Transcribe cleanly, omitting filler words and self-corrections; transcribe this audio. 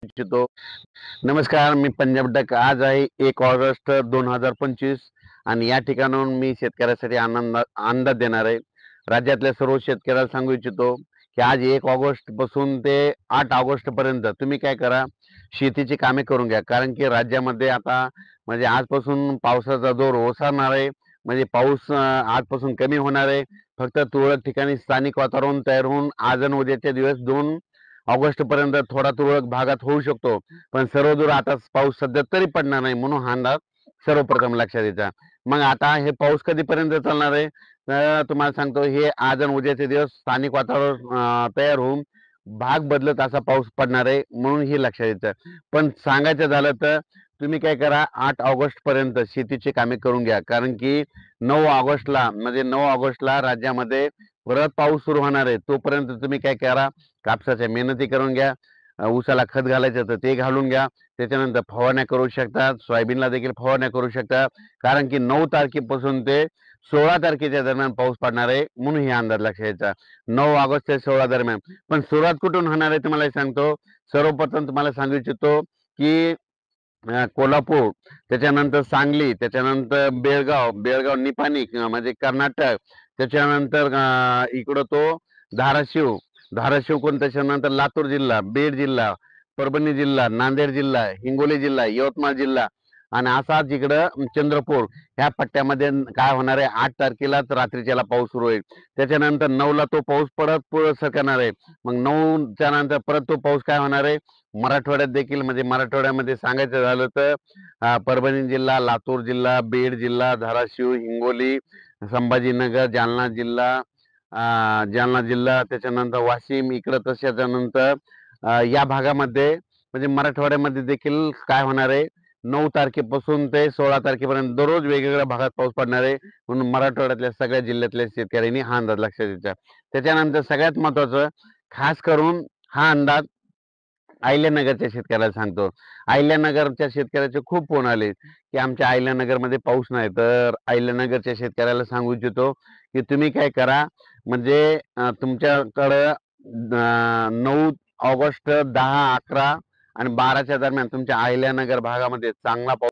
इच्छितो. नमस्कार, मी पंजाब डक. आज आहे 1 ऑगस्ट 2025 आणि या ठिकाणाहून मी शेतकऱ्यासाठी अंदाज देणार आहे. राज्यातल्या सर्व शेतकऱ्याला सांगू इच्छितो की आज 1 ऑगस्ट पासून ते 8 ऑगस्ट पर्यंत तुम्ही काय करा, शेतीची कामे करून घ्या. कारण की राज्यामध्ये आता म्हणजे आजपासून पावसाचा जोर ओसरणार आहे. म्हणजे पाऊस आजपासून कमी होणार आहे. फक्त तुरळक ठिकाणी स्थानिक वातावरण तयार होऊन आज आणि उद्याचे दिवस 2 ऑगस्ट पर्यंत थोडा तुरळक भागात होऊ शकतो. पण सर्वदूर आता पाऊस सध्या तरी पडणार नाही, म्हणून हा अंदाज सर्वप्रथम लक्षात द्यायचा. मग आता हे पाऊस कधीपर्यंत चालणार आहे, तर तुम्हाला सांगतो, हे आज आणि उद्याचे दिवस स्थानिक वातावरण तयार होऊन भाग बदलत असा पाऊस पडणार आहे, म्हणून हे लक्षात द्यायचं. पण सांगायचं झालं तर तुम्ही काय करा, 8 ऑगस्ट पर्यंत शेतीची कामे करून घ्या. कारण की 9 ऑगस्टला म्हणजे 9 ऑगस्टला राज्यामध्ये परत पाऊस सुरू होणार आहे. तोपर्यंत तुम्ही काय करा, कापसाच्या मेहनती करून घ्या. ऊसाला खत घालायचं तर ते घालून घ्या. त्याच्यानंतर फवारण्या करू शकता, सोयाबीनला देखील फवारण्या करू शकता. कारण की 9 तारखेपासून ते 16 तारखेच्या दरम्यान पाऊस पडणार आहे, म्हणून हे अंदाज लक्षात घ्यायचा. 9 ऑगस्ट ते 16 दरम्यान. पण सुरुवात कुठून होणार आहे तुम्हाला सांगतो. सर्वप्रथम तुम्हाला सांगू इच्छितो की कोल्हापूर, त्याच्यानंतर सांगली, त्याच्यानंतर बेळगाव निपाणी म्हणजे कर्नाटक, त्याच्यानंतर इकडं तो धाराशिव, धाराशिवकडून त्याच्यानंतर लातूर जिल्हा, बीड जिल्हा, परभणी जिल्हा, नांदेड जिल्हा, हिंगोली जिल्हा, यवतमाळ जिल्हा आणि असाच इकडं चंद्रपूर, ह्या पट्ट्यामध्ये काय होणार आहे, 8 तारखेलाच रात्रीच्याला पाऊस सुरू होईल. त्याच्यानंतर 9ला तो पाऊस परत पुढे सरकणार आहे. मग 9च्या नंतर परत तो पाऊस काय होणार आहे, मराठवाड्यात देखील. म्हणजे मराठवाड्यामध्ये सांगायचं झालं तर परभणी जिल्हा, लातूर जिल्हा, बीड जिल्हा, धाराशिव, हिंगोली, संभाजीनगर, जालना जिल्हा, त्याच्यानंतर वाशिम इकडं. त्याच्यानंतर या भागामध्ये म्हणजे मराठवाड्यामध्ये देखील काय होणार आहे, 9 तारखेपासून ते 16 तारखेपर्यंत दररोज वेगवेगळ्या भागात पाऊस पडणार आहे. म्हणून मराठवाड्यातल्या सगळ्या जिल्ह्यातल्या शेतकऱ्यांनी हा अंदाज लक्षात द्यायचा. त्याच्यानंतर सगळ्यात महत्वाचं, खास करून हा अंदाज अहिल्यानगरच्या शेतकऱ्याला सांगतो. अहिल्यानगरच्या शेतकऱ्याचे खूप फोन आले की आमच्या अहिल्यानगरमध्ये पाऊस नाही. तर अहिल्यानगरच्या शेतकऱ्याला सांगू इच्छितो की तुम्ही काय करा, म्हणजे तुमच्याकडं 9 ऑगस्ट, 10, 11 आणि 12च्या दरम्यान तुमच्या अहिल्यानगर भागामध्ये चांगला पाऊस